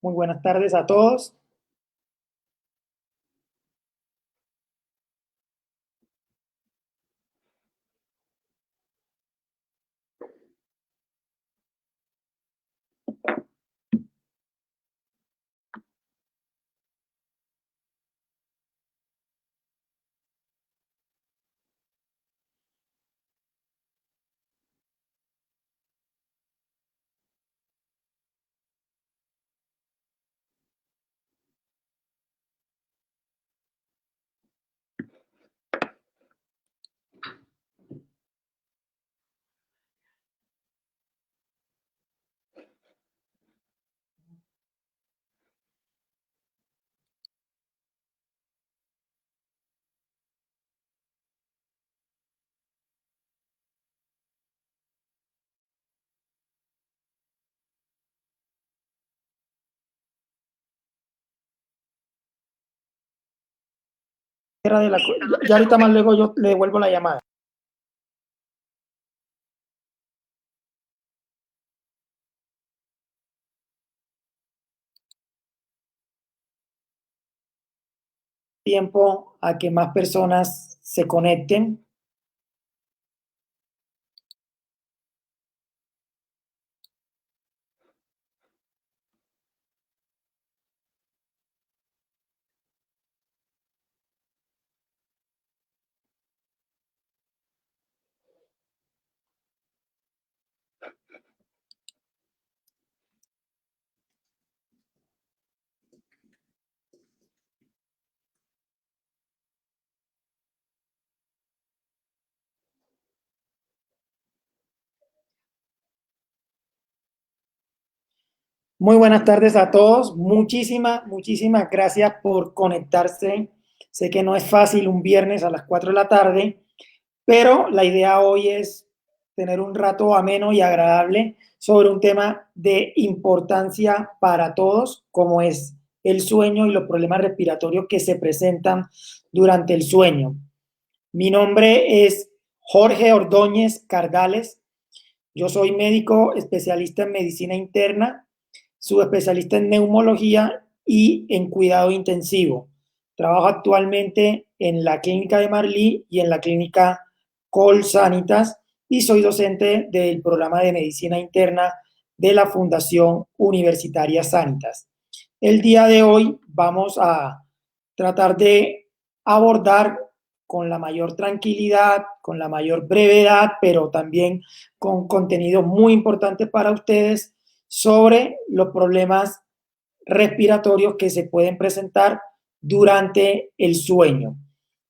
Muy buenas tardes a todos. Ya ahorita más luego yo le devuelvo la llamada. Tiempo a que más personas se conecten. Muy buenas tardes a todos. Muchísimas gracias por conectarse. Sé que no es fácil un viernes a las 4 de la tarde, pero la idea hoy es tener un rato ameno y agradable sobre un tema de importancia para todos, como es el sueño y los problemas respiratorios que se presentan durante el sueño. Mi nombre es Jorge Ordóñez Cardales. Yo soy médico especialista en medicina interna, subespecialista en neumología y en cuidado intensivo. Trabajo actualmente en la clínica de Marlí y en la clínica Colsanitas y soy docente del programa de medicina interna de la Fundación Universitaria Sanitas. El día de hoy vamos a tratar de abordar con la mayor tranquilidad, con la mayor brevedad, pero también con contenido muy importante para ustedes sobre los problemas respiratorios que se pueden presentar durante el sueño.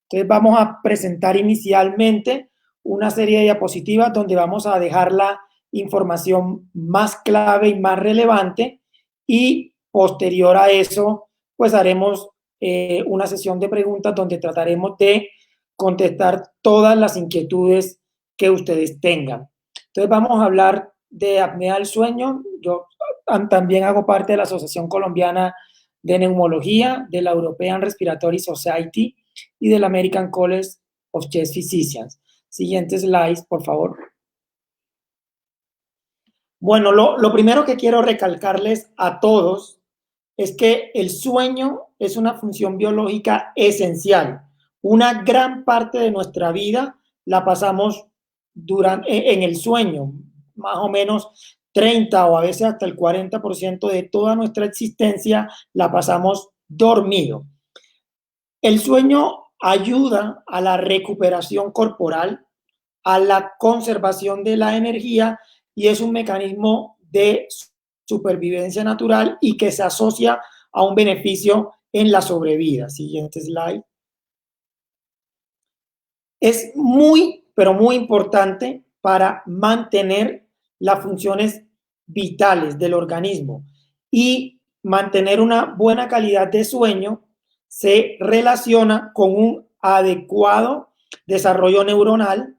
Entonces vamos a presentar inicialmente una serie de diapositivas donde vamos a dejar la información más clave y más relevante y posterior a eso pues haremos una sesión de preguntas donde trataremos de contestar todas las inquietudes que ustedes tengan. Entonces vamos a hablar de apnea del sueño. Yo también hago parte de la Asociación Colombiana de Neumología, de la European Respiratory Society y del American College of Chest Physicians. Siguiente slide, por favor. Bueno, lo primero que quiero recalcarles a todos es que el sueño es una función biológica esencial. Una gran parte de nuestra vida la pasamos en el sueño, más o menos 30 o a veces hasta el 40% de toda nuestra existencia la pasamos dormido. El sueño ayuda a la recuperación corporal, a la conservación de la energía y es un mecanismo de supervivencia natural y que se asocia a un beneficio en la sobrevida. Siguiente slide. Es muy, pero muy importante para mantener las funciones vitales del organismo y mantener una buena calidad de sueño se relaciona con un adecuado desarrollo neuronal,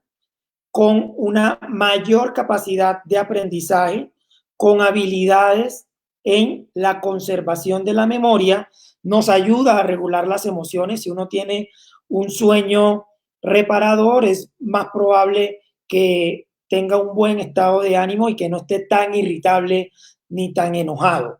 con una mayor capacidad de aprendizaje, con habilidades en la conservación de la memoria, nos ayuda a regular las emociones. Si uno tiene un sueño reparador, es más probable que tenga un buen estado de ánimo y que no esté tan irritable ni tan enojado.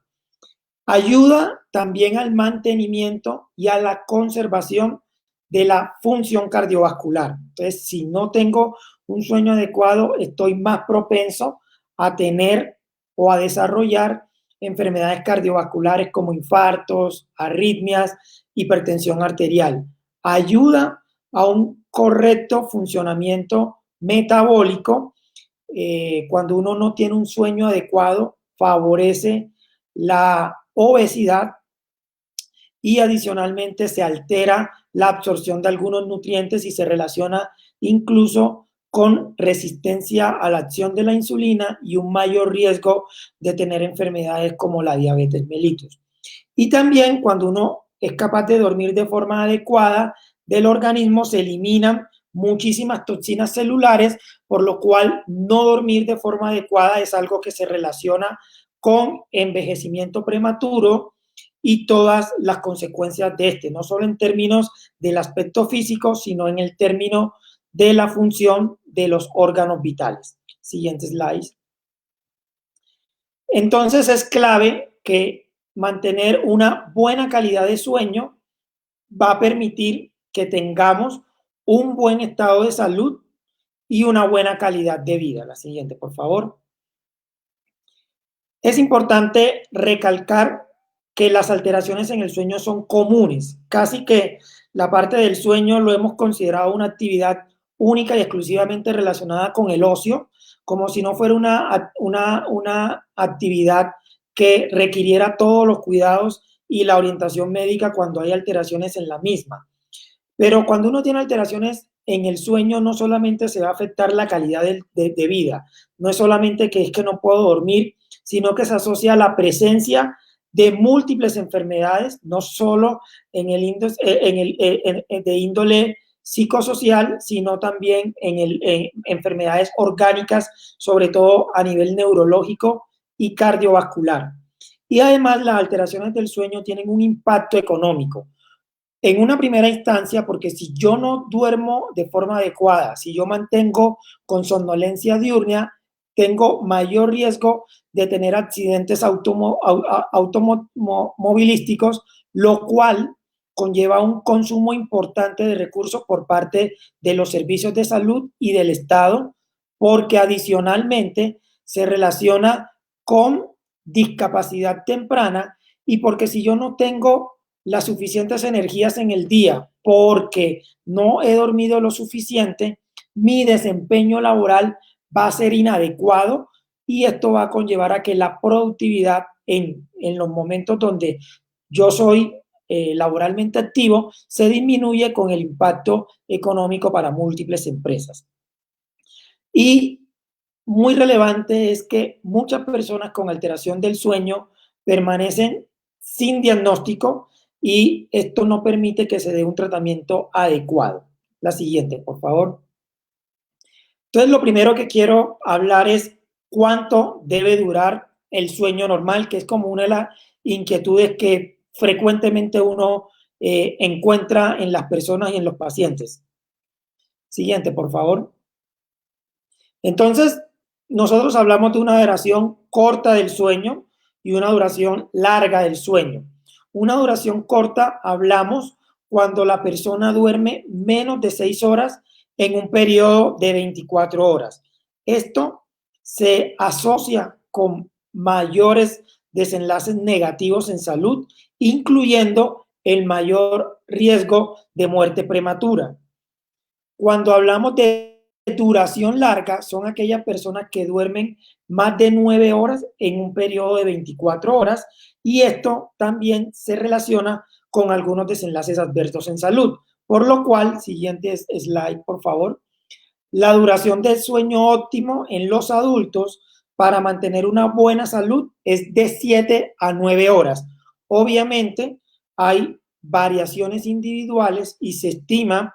Ayuda también al mantenimiento y a la conservación de la función cardiovascular. Entonces, si no tengo un sueño adecuado, estoy más propenso a tener o a desarrollar enfermedades cardiovasculares como infartos, arritmias, hipertensión arterial. Ayuda a un correcto funcionamiento metabólico. Cuando uno no tiene un sueño adecuado, favorece la obesidad y adicionalmente se altera la absorción de algunos nutrientes y se relaciona incluso con resistencia a la acción de la insulina y un mayor riesgo de tener enfermedades como la diabetes mellitus. Y también cuando uno es capaz de dormir de forma adecuada del organismo, se eliminan muchísimas toxinas celulares, por lo cual no dormir de forma adecuada es algo que se relaciona con envejecimiento prematuro y todas las consecuencias de este, no solo en términos del aspecto físico, sino en el término de la función de los órganos vitales. Siguiente slide. Entonces es clave que mantener una buena calidad de sueño va a permitir que tengamos un buen estado de salud y una buena calidad de vida. La siguiente, por favor. Es importante recalcar que las alteraciones en el sueño son comunes. Casi que la parte del sueño lo hemos considerado una actividad única y exclusivamente relacionada con el ocio, como si no fuera una actividad que requiriera todos los cuidados y la orientación médica cuando hay alteraciones en la misma. Pero cuando uno tiene alteraciones en el sueño, no solamente se va a afectar la calidad de vida, no es solamente que es que no puedo dormir, sino que se asocia a la presencia de múltiples enfermedades, no solo de índole psicosocial, sino también en enfermedades orgánicas, sobre todo a nivel neurológico y cardiovascular. Y además las alteraciones del sueño tienen un impacto económico en una primera instancia, porque si yo no duermo de forma adecuada, si yo mantengo con somnolencia diurna, tengo mayor riesgo de tener accidentes automovilísticos, lo cual conlleva un consumo importante de recursos por parte de los servicios de salud y del Estado, porque adicionalmente se relaciona con discapacidad temprana y porque si yo no tengo las suficientes energías en el día porque no he dormido lo suficiente, mi desempeño laboral va a ser inadecuado y esto va a conllevar a que la productividad en los momentos donde yo soy laboralmente activo se disminuye con el impacto económico para múltiples empresas. Y muy relevante es que muchas personas con alteración del sueño permanecen sin diagnóstico y esto no permite que se dé un tratamiento adecuado. La siguiente, por favor. Entonces, lo primero que quiero hablar es cuánto debe durar el sueño normal, que es como una de las inquietudes que frecuentemente uno encuentra en las personas y en los pacientes. Siguiente, por favor. Entonces, nosotros hablamos de una duración corta del sueño y una duración larga del sueño. Una duración corta hablamos cuando la persona duerme menos de 6 horas en un periodo de 24 horas. Esto se asocia con mayores desenlaces negativos en salud, incluyendo el mayor riesgo de muerte prematura. Cuando hablamos de duración larga, son aquellas personas que duermen más de 9 horas en un periodo de 24 horas y esto también se relaciona con algunos desenlaces adversos en salud. Por lo cual, siguiente slide, por favor. La duración del sueño óptimo en los adultos para mantener una buena salud es de 7 a 9 horas. Obviamente, hay variaciones individuales y se estima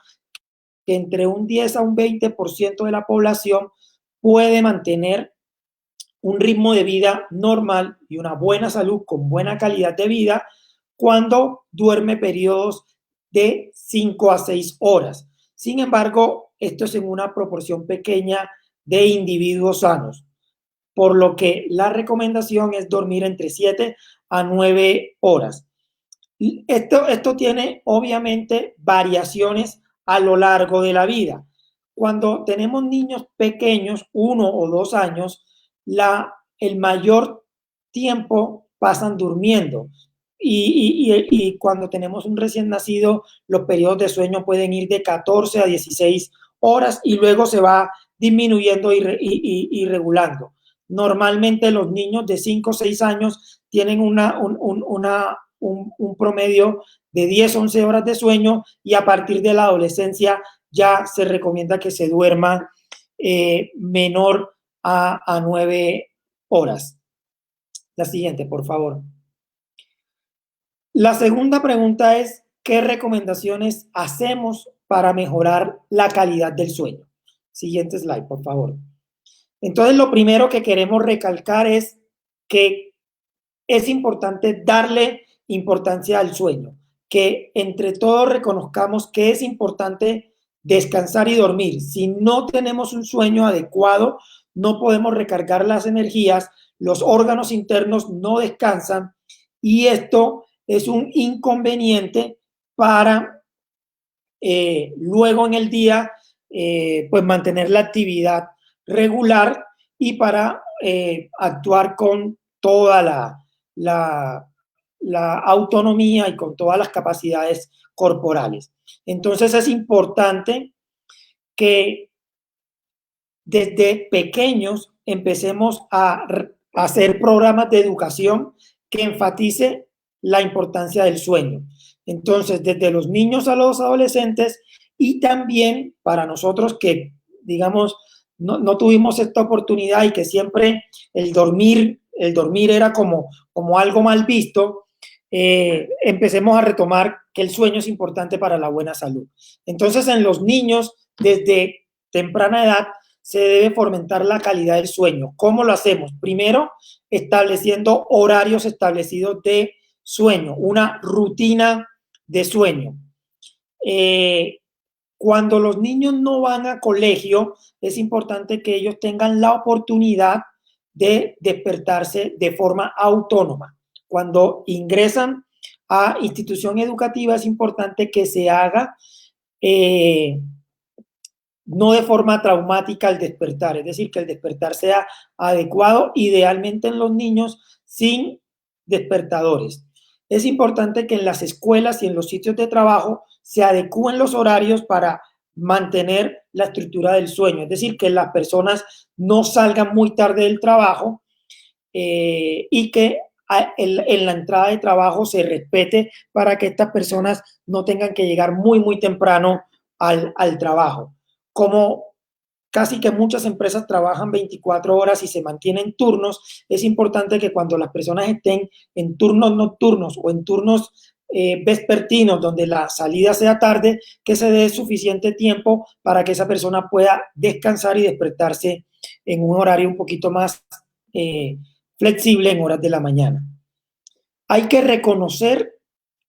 que entre un 10 a un 20% de la población puede mantener un ritmo de vida normal y una buena salud con buena calidad de vida cuando duerme periodos de 5 a 6 horas. Sin embargo, esto es en una proporción pequeña de individuos sanos, por lo que la recomendación es dormir entre 7 a 9 horas. Esto tiene obviamente variaciones a lo largo de la vida. Cuando tenemos niños pequeños, 1 o 2 años, el mayor tiempo pasan durmiendo. Y cuando tenemos un recién nacido, los periodos de sueño pueden ir de 14 a 16 horas y luego se va disminuyendo y regulando. Normalmente los niños de 5 o 6 años tienen un promedio de 10, 11 horas de sueño y a partir de la adolescencia ya se recomienda que se duerma menor a 9 horas. La siguiente, por favor. La segunda pregunta es, ¿qué recomendaciones hacemos para mejorar la calidad del sueño? Siguiente slide, por favor. Entonces, lo primero que queremos recalcar es que es importante darle importancia al sueño, que entre todos reconozcamos que es importante descansar y dormir. Si no tenemos un sueño adecuado, no podemos recargar las energías, los órganos internos no descansan y esto es un inconveniente para luego en el día pues mantener la actividad regular y para actuar con toda la autonomía y con todas las capacidades corporales. Entonces es importante que desde pequeños empecemos a hacer programas de educación que enfatice la importancia del sueño. Entonces, desde los niños a los adolescentes y también para nosotros que, digamos, no tuvimos esta oportunidad y que siempre el dormir era como algo mal visto, empecemos a retomar que el sueño es importante para la buena salud. Entonces, en los niños, desde temprana edad, se debe fomentar la calidad del sueño. ¿Cómo lo hacemos? Primero, estableciendo horarios establecidos de sueño, una rutina de sueño. Cuando los niños no van a colegio, es importante que ellos tengan la oportunidad de despertarse de forma autónoma. Cuando ingresan a institución educativa, es importante que se haga no de forma traumática el despertar, es decir, que el despertar sea adecuado, idealmente en los niños sin despertadores. Es importante que en las escuelas y en los sitios de trabajo se adecúen los horarios para mantener la estructura del sueño, es decir, que las personas no salgan muy tarde del trabajo y que en la entrada de trabajo se respete para que estas personas no tengan que llegar muy temprano al trabajo. Como casi que muchas empresas trabajan 24 horas y se mantienen turnos, es importante que cuando las personas estén en turnos nocturnos o en turnos vespertinos, donde la salida sea tarde, que se dé suficiente tiempo para que esa persona pueda descansar y despertarse en un horario un poquito más flexible en horas de la mañana. Hay que reconocer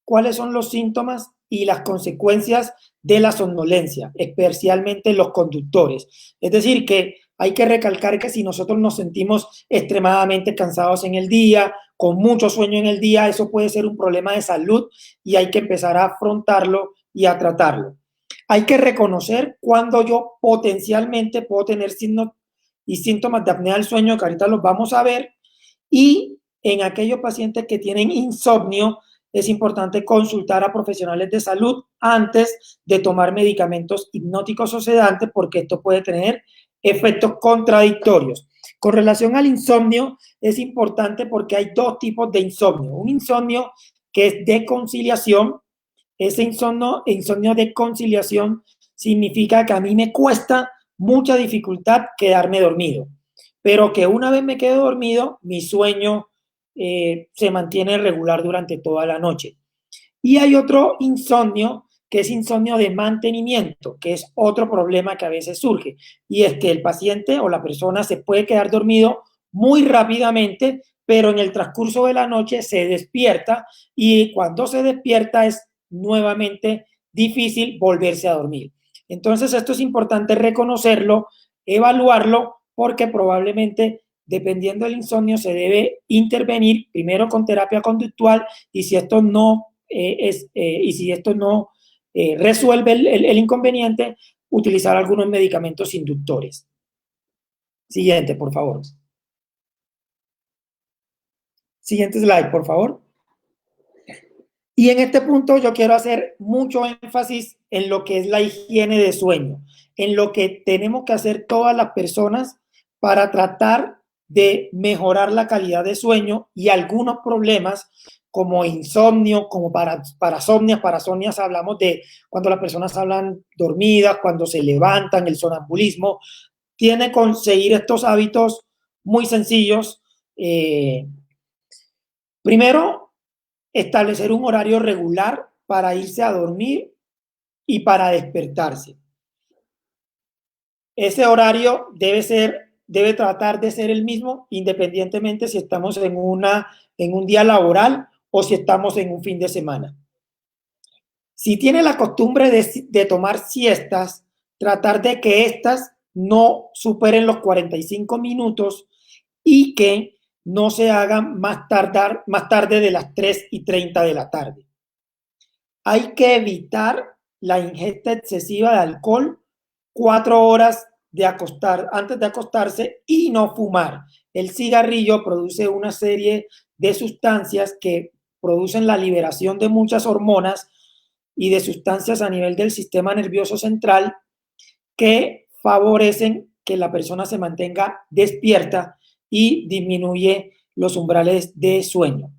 cuáles son los síntomas y las consecuencias de la somnolencia, especialmente los conductores. Es decir, que hay que recalcar que si nosotros nos sentimos extremadamente cansados en el día, con mucho sueño en el día, eso puede ser un problema de salud y hay que empezar a afrontarlo y a tratarlo. Hay que reconocer cuando yo potencialmente puedo tener signos y síntomas de apnea del sueño, que ahorita los vamos a ver, y en aquellos pacientes que tienen insomnio, es importante consultar a profesionales de salud antes de tomar medicamentos hipnóticos o sedantes porque esto puede tener efectos contradictorios. Con relación al insomnio, es importante porque hay dos tipos de insomnio. Un insomnio que es de conciliación. Ese insomnio de conciliación significa que a mí me cuesta mucha dificultad quedarme dormido, pero que una vez me quedo dormido, mi sueño se mantiene regular durante toda la noche. Y hay otro insomnio que es insomnio de mantenimiento, que es otro problema que a veces surge, y es que el paciente o la persona se puede quedar dormido muy rápidamente, pero en el transcurso de la noche se despierta y cuando se despierta es nuevamente difícil volverse a dormir. Entonces esto es importante reconocerlo, evaluarlo, porque probablemente dependiendo del insomnio, se debe intervenir primero con terapia conductual y si esto no resuelve el inconveniente, utilizar algunos medicamentos inductores. Siguiente, por favor. Siguiente slide, por favor. Y en este punto yo quiero hacer mucho énfasis en lo que es la higiene de sueño, en lo que tenemos que hacer todas las personas para tratar de mejorar la calidad de sueño y algunos problemas como insomnio, como parasomnias hablamos de cuando las personas hablan dormidas, cuando se levantan, el sonambulismo, tiene que conseguir estos hábitos muy sencillos. Primero, establecer un horario regular para irse a dormir y para despertarse. Ese horario debe tratar de ser el mismo independientemente si estamos en un día laboral o si estamos en un fin de semana. Si tiene la costumbre de tomar siestas, tratar de que éstas no superen los 45 minutos y que no se hagan más tarde de las 3:30 de la tarde. Hay que evitar la ingesta excesiva de alcohol 4 horas antes de acostarse y no fumar. El cigarrillo produce una serie de sustancias que producen la liberación de muchas hormonas y de sustancias a nivel del sistema nervioso central que favorecen que la persona se mantenga despierta y disminuye los umbrales de sueño.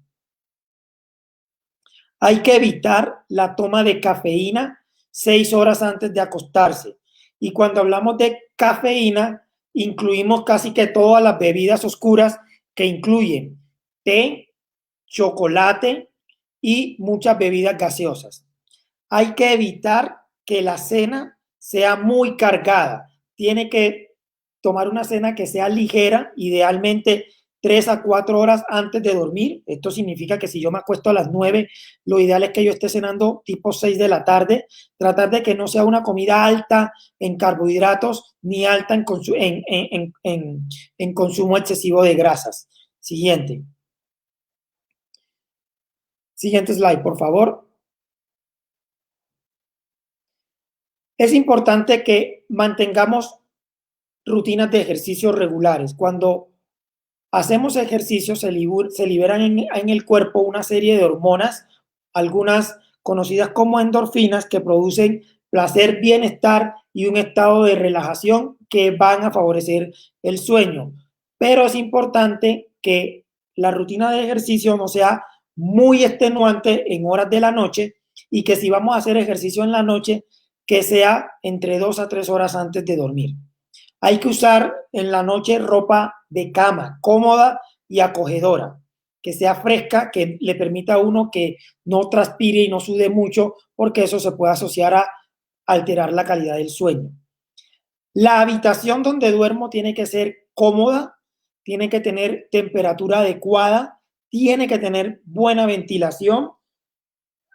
Hay que evitar la toma de cafeína 6 horas antes de acostarse. Y cuando hablamos de cafeína, incluimos casi que todas las bebidas oscuras que incluyen té, chocolate y muchas bebidas gaseosas. Hay que evitar que la cena sea muy cargada. Tiene que tomar una cena que sea ligera, idealmente 3 a 4 horas antes de dormir. Esto significa que si yo me acuesto a las 9, lo ideal es que yo esté cenando tipo 6 de la tarde. Tratar de que no sea una comida alta en carbohidratos ni alta en consumo excesivo de grasas. Siguiente. Siguiente slide, por favor. Es importante que mantengamos rutinas de ejercicios regulares. Cuando hacemos ejercicio se liberan en el cuerpo una serie de hormonas, algunas conocidas como endorfinas, que producen placer, bienestar y un estado de relajación que van a favorecer el sueño. Pero es importante que la rutina de ejercicio no sea muy extenuante en horas de la noche y que si vamos a hacer ejercicio en la noche, que sea entre 2 a 3 horas antes de dormir. Hay que usar en la noche ropa de cama, cómoda y acogedora, que sea fresca, que le permita a uno que no transpire y no sude mucho, porque eso se puede asociar a alterar la calidad del sueño. La habitación donde duermo tiene que ser cómoda, tiene que tener temperatura adecuada, tiene que tener buena ventilación.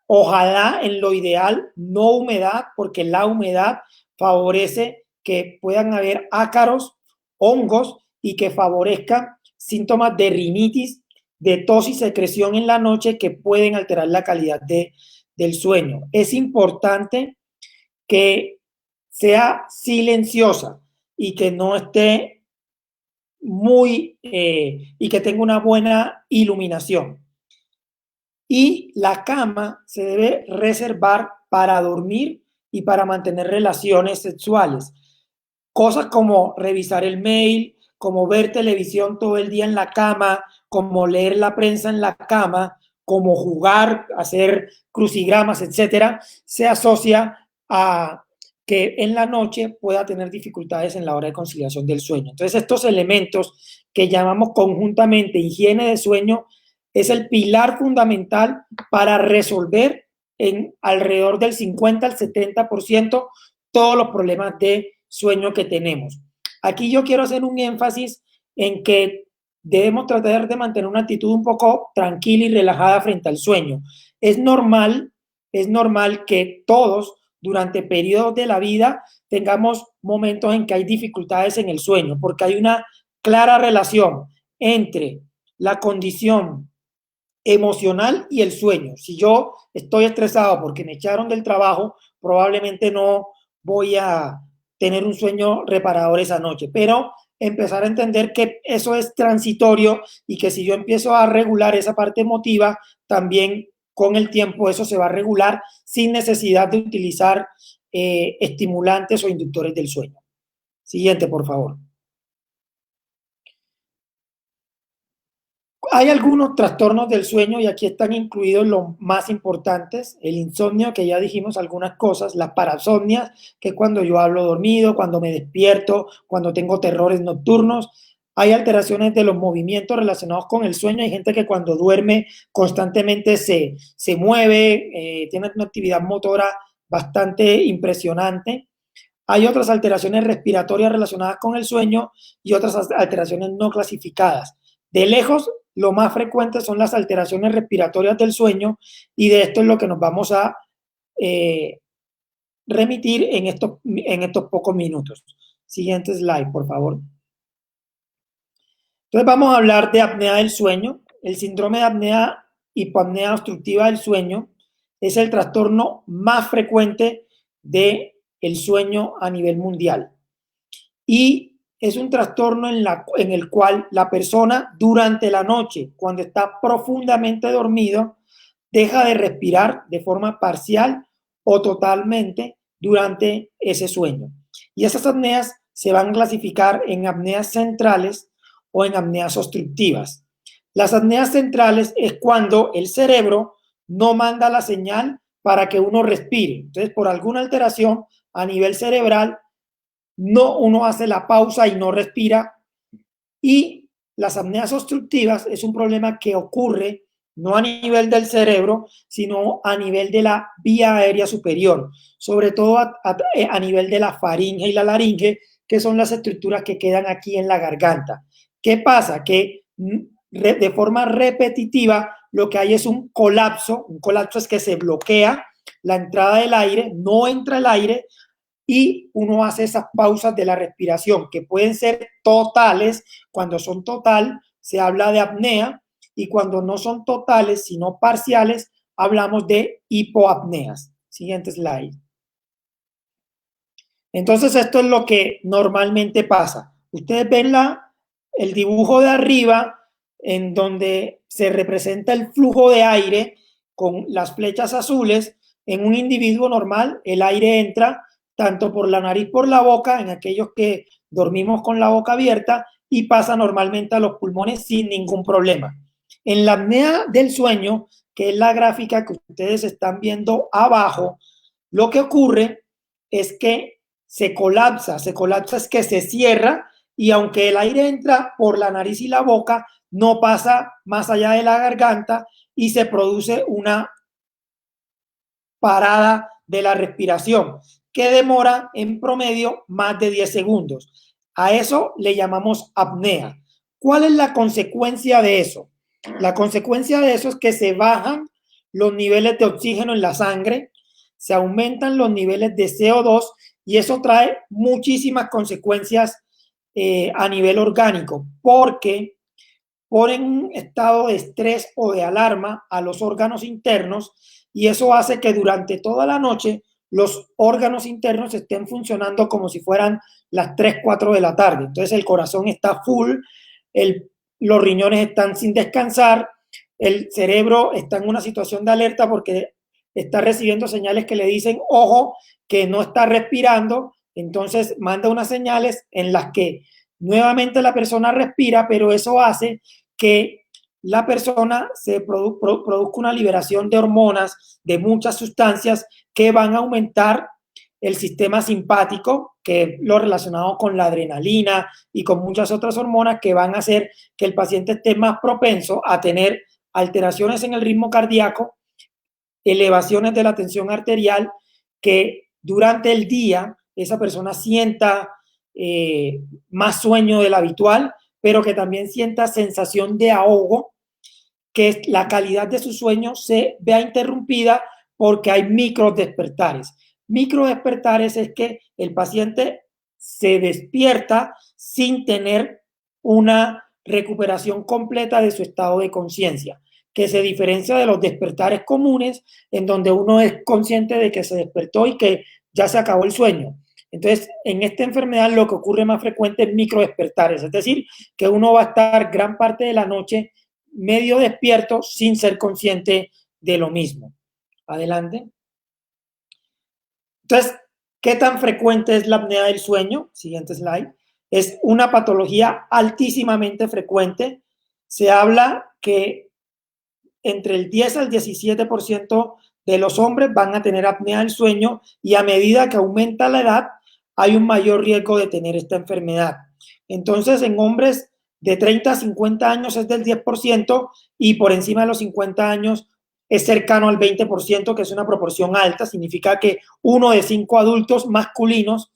Ojalá, en lo ideal, no humedad, porque la humedad favorece que puedan haber ácaros, hongos y que favorezcan síntomas de rinitis, de tos y secreción en la noche que pueden alterar la calidad del sueño. Es importante que sea silenciosa y que no esté y que tenga una buena iluminación. Y la cama se debe reservar para dormir y para mantener relaciones sexuales. Cosas como revisar el mail, como ver televisión todo el día en la cama, como leer la prensa en la cama, como jugar, hacer crucigramas, etcétera, se asocia a que en la noche pueda tener dificultades en la hora de conciliación del sueño. Entonces, estos elementos que llamamos conjuntamente higiene de sueño es el pilar fundamental para resolver en alrededor del 50 al 70% todos los problemas de sueño que tenemos. Aquí yo quiero hacer un énfasis en que debemos tratar de mantener una actitud un poco tranquila y relajada frente al sueño. Es normal que todos durante periodos de la vida tengamos momentos en que hay dificultades en el sueño, porque hay una clara relación entre la condición emocional y el sueño. Si yo estoy estresado porque me echaron del trabajo, probablemente no voy a tener un sueño reparador esa noche, pero empezar a entender que eso es transitorio y que si yo empiezo a regular esa parte emotiva, también con el tiempo eso se va a regular sin necesidad de utilizar estimulantes o inductores del sueño. Siguiente, por favor. Hay algunos trastornos del sueño y aquí están incluidos los más importantes: el insomnio, que ya dijimos algunas cosas, las parasomnias, que es cuando yo hablo dormido, cuando me despierto, cuando tengo terrores nocturnos. Hay alteraciones de los movimientos relacionados con el sueño. Hay gente que cuando duerme constantemente se mueve, tiene una actividad motora bastante impresionante. Hay otras alteraciones respiratorias relacionadas con el sueño y otras alteraciones no clasificadas. De lejos, lo más frecuente son las alteraciones respiratorias del sueño y de esto es lo que nos vamos a remitir en estos pocos minutos. Siguiente slide, por favor. Entonces vamos a hablar de apnea del sueño. El síndrome de apnea hipoapnea obstructiva del sueño es el trastorno más frecuente del sueño a nivel mundial. Y es un trastorno en el cual la persona durante la noche, cuando está profundamente dormido, deja de respirar de forma parcial o totalmente durante ese sueño. Y esas apneas se van a clasificar en apneas centrales o en apneas obstructivas. Las apneas centrales es cuando el cerebro no manda la señal para que uno respire. Entonces, por alguna alteración a nivel cerebral, no, uno hace la pausa y no respira. Y las apneas obstructivas es un problema que ocurre no a nivel del cerebro, sino a nivel de la vía aérea superior, sobre todo a nivel de la faringe y la laringe, que son las estructuras que quedan aquí en la garganta. ¿Qué pasa? Que de forma repetitiva lo que hay es un colapso. Un colapso es que se bloquea la entrada del aire, no entra el aire, y uno hace esas pausas de la respiración que pueden ser totales. Cuando son total se habla de apnea, y cuando no son totales sino parciales hablamos de hipoapneas. Siguiente slide. Entonces esto es lo que normalmente pasa. Ustedes ven el dibujo de arriba en donde se representa el flujo de aire con las flechas azules. En un individuo normal el aire entra tanto por la nariz por la boca, en aquellos que dormimos con la boca abierta, y pasa normalmente a los pulmones sin ningún problema. En la apnea del sueño, que es la gráfica que ustedes están viendo abajo, lo que ocurre es que se colapsa es que se cierra, y aunque el aire entra por la nariz y la boca, no pasa más allá de la garganta y se produce una parada de la respiración que demora en promedio más de 10 segundos. A eso le llamamos apnea. ¿Cuál es la consecuencia de eso? La consecuencia de eso es que se bajan los niveles de oxígeno en la sangre, se aumentan los niveles de CO2 y eso trae muchísimas consecuencias a nivel orgánico, porque ponen un estado de estrés o de alarma a los órganos internos, y eso hace que durante toda la noche los órganos internos estén funcionando como si fueran las 3, 4 de la tarde. Entonces el corazón está full, los riñones están sin descansar, el cerebro está en una situación de alerta porque está recibiendo señales que le dicen, ojo, que no está respirando. Entonces manda unas señales en las que nuevamente la persona respira, pero eso hace que la persona se produzca una liberación de hormonas, de muchas sustancias que van a aumentar el sistema simpático, que es lo relacionado con la adrenalina y con muchas otras hormonas que van a hacer que el paciente esté más propenso a tener alteraciones en el ritmo cardíaco, elevaciones de la tensión arterial, que durante el día esa persona sienta más sueño del habitual, pero que también sienta sensación de ahogo, que la calidad de su sueño se vea interrumpida porque hay micro despertares. Micro despertares es que el paciente se despierta sin tener una recuperación completa de su estado de conciencia, que se diferencia de los despertares comunes, en donde uno es consciente de que se despertó y que ya se acabó el sueño. Entonces, en esta enfermedad lo que ocurre más frecuente es microdespertares, es decir, que uno va a estar gran parte de la noche medio despierto sin ser consciente de lo mismo. Adelante. Entonces, ¿qué tan frecuente es la apnea del sueño? Siguiente slide. Es una patología altísimamente frecuente. Se habla que entre el 10 al 17% de los hombres van a tener apnea del sueño y a medida que aumenta la edad hay un mayor riesgo de tener esta enfermedad. Entonces, en hombres de 30 a 50 años es del 10% y por encima de los 50 años es cercano al 20%, que es una proporción alta. Significa que 1 de 5 adultos masculinos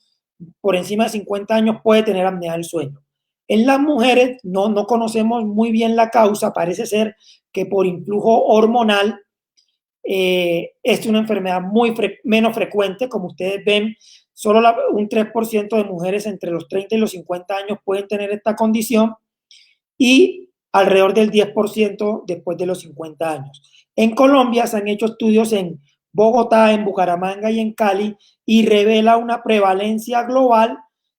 por encima de 50 años puede tener apnea del sueño. En las mujeres no conocemos muy bien la causa, parece ser que por influjo hormonal es una enfermedad menos frecuente. Como ustedes ven, solo un 3% de mujeres entre los 30 y los 50 años pueden tener esta condición y alrededor del 10% después de los 50 años. En Colombia se han hecho estudios en Bogotá, en Bucaramanga y en Cali y revela una prevalencia global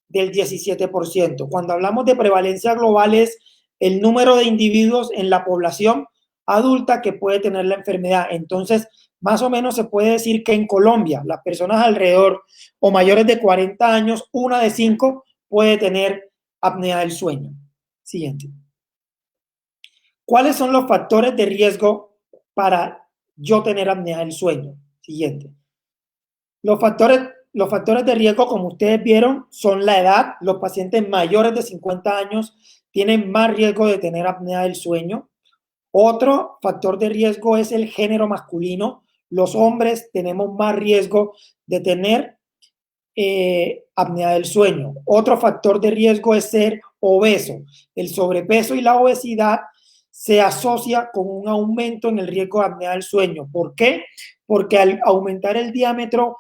del 17%. Cuando hablamos de prevalencia global es el número de individuos en la población adulta que puede tener la enfermedad. Entonces, más o menos se puede decir que en Colombia, las personas alrededor o mayores de 40 años, 1 de 5 puede tener apnea del sueño. Siguiente. ¿Cuáles son los factores de riesgo para yo tener apnea del sueño? Siguiente. Los factores de riesgo, como ustedes vieron, son la edad. Los pacientes mayores de 50 años tienen más riesgo de tener apnea del sueño. Otro factor de riesgo es el género masculino. Los hombres tenemos más riesgo de tener apnea del sueño. Otro factor de riesgo es ser obeso. El sobrepeso y la obesidad se asocia con un aumento en el riesgo de apnea del sueño. ¿Por qué? Porque al aumentar el diámetro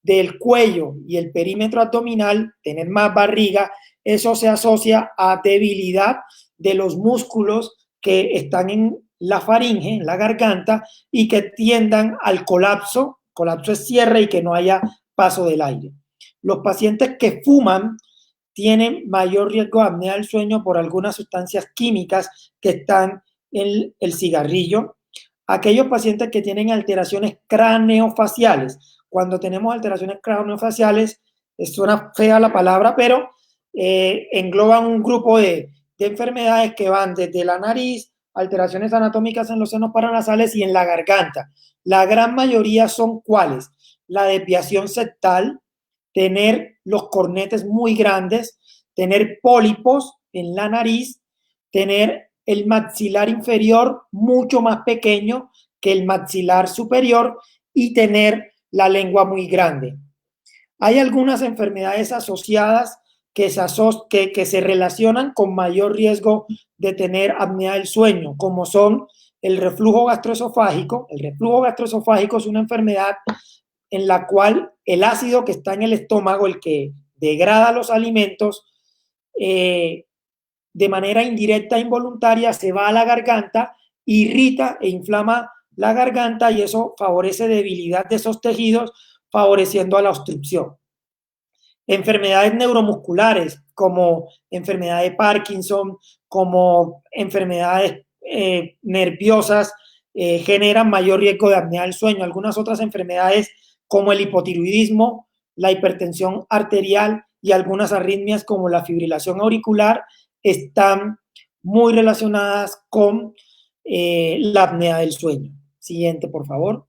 del cuello y el perímetro abdominal, tener más barriga, eso se asocia a debilidad de los músculos que están en la faringe, en la garganta, y que tiendan al colapso. Colapso es cierre y que no haya paso del aire. Los pacientes que fuman tienen mayor riesgo de apnea del sueño por algunas sustancias químicas que están en el cigarrillo. Aquellos pacientes que tienen alteraciones craneofaciales. Cuando tenemos alteraciones craneofaciales, suena fea la palabra, pero engloban un grupo de enfermedades que van desde la nariz, alteraciones anatómicas en los senos paranasales y en la garganta. La gran mayoría son ¿cuáles? La desviación septal, tener los cornetes muy grandes, tener pólipos en la nariz, tener el maxilar inferior mucho más pequeño que el maxilar superior y tener la lengua muy grande. Hay algunas enfermedades asociadas que se relacionan con mayor riesgo de tener apnea del sueño, como son el reflujo gastroesofágico. El reflujo gastroesofágico es una enfermedad en la cual el ácido que está en el estómago, el que degrada los alimentos, de manera indirecta e involuntaria se va a la garganta, irrita e inflama la garganta y eso favorece debilidad de esos tejidos, favoreciendo a la obstrucción. Enfermedades neuromusculares como enfermedad de Parkinson, como enfermedades nerviosas, generan mayor riesgo de apnea del sueño. Algunas otras enfermedades como el hipotiroidismo, la hipertensión arterial y algunas arritmias como la fibrilación auricular están muy relacionadas con la apnea del sueño. Siguiente, por favor.